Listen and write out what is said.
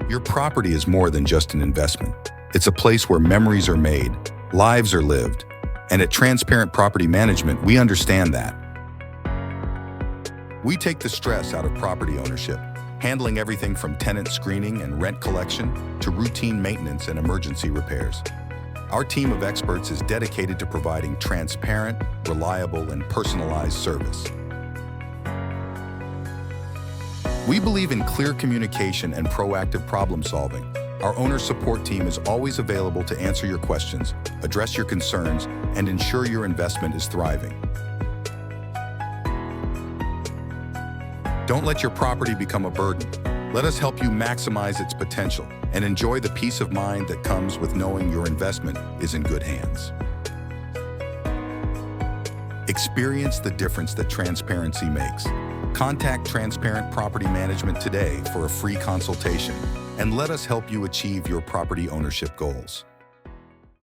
Your property is more than just an investment. It's a place where memories are made, lives are lived, and at Transparent Property Management, we understand that. We take the stress out of property ownership, handling everything from tenant screening and rent collection to routine maintenance and emergency repairs. Our team of experts is dedicated to providing transparent, reliable, and personalized service. We believe in clear communication and proactive problem solving. Our owner support team is always available to answer your questions, address your concerns, and ensure your investment is thriving. Don't let your property become a burden. Let us help you maximize its potential and enjoy the peace of mind that comes with knowing your investment is in good hands. Experience the difference that transparency makes. Contact Transparent Property Management today for a free consultation, and let us help you achieve your property ownership goals.